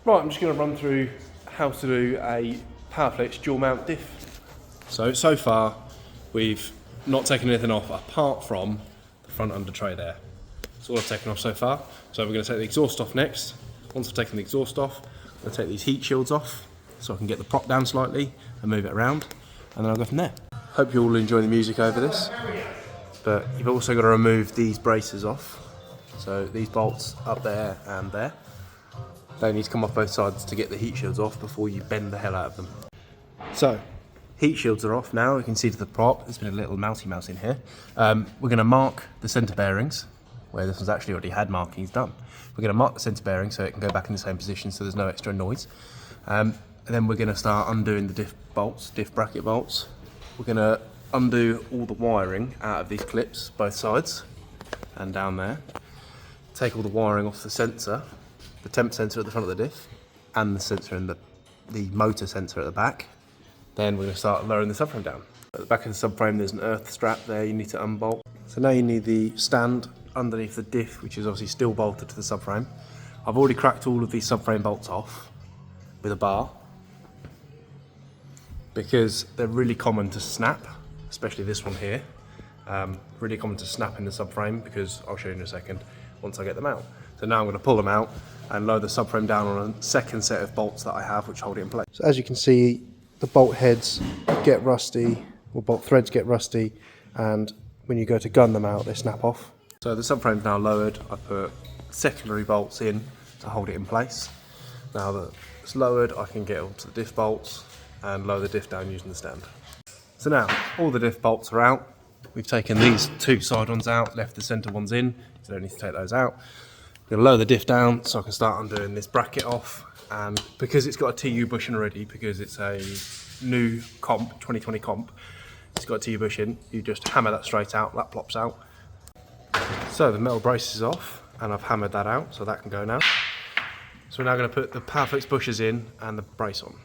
Right, I'm just going to run through how to do a powerflex dual mount diff. So far we've not taken anything off apart from the front under tray there. That's all I've taken off so far. So we're going to take the exhaust off next. Once I've taken the exhaust off, I'm going to take these heat shields off so I can get the prop down slightly and move it around, and then I'll go from there. Hope you all enjoy the music over this, but you've also got to remove these braces off. So these bolts up there and there, they need to come off both sides to get the heat shields off before you bend the hell out of them. So, heat shields are off now. You can see to the prop, there's been a little mousey mouse in here. We're going to mark the centre bearings, where this one's actually already had markings done. We're going to mark the centre bearing so it can go back in the same position so there's no extra noise. And then we're going to start undoing the diff bolts, diff bracket bolts. We're going to undo all the wiring out of these clips, both sides and down there. Take all the wiring off the sensor, the temp sensor at the front of the diff, and the sensor in the motor sensor at the back. Then we're going to start lowering the subframe down. At the back of the subframe there's an earth strap there you need to unbolt. So now you need the stand underneath the diff, which is obviously still bolted to the subframe. I've already cracked all of these subframe bolts off with a bar because they're really common to snap, especially this one here. Really common to snap in the subframe because I'll show you in a second once I get them out. So now I'm going to pull them out and lower the subframe down on a second set of bolts that I have which hold it in place. So as you can see, the bolt heads get rusty, or bolt threads get rusty, and when you go to gun them out they snap off. So the subframe's now lowered. I put secondary bolts in to hold it in place. Now that it's lowered, I can get onto the diff bolts and lower the diff down using the stand. So now all the diff bolts are out. We've taken these two side ones out, left the centre ones in, so don't need to take those out. I'm going to lower the diff down so I can start undoing this bracket off, and because it's got a TU bushing already, because it's a new comp, 2020 comp, it's got a TU bushing, you just hammer that straight out, that plops out. So the metal brace is off and I've hammered that out so that can go now. So we're now going to put the powerflex bushers in and the brace on.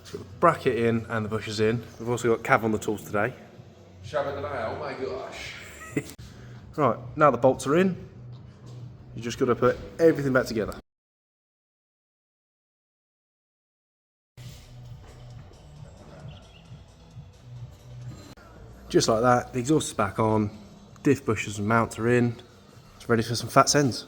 So the bracket in and the bushers in. We've also got Cav on the tools today. Oh my gosh. Right, now the bolts are in, you just got to put everything back together. Just like that, the exhaust is back on, diff bushers and mounts are in, it's ready for some fat sends.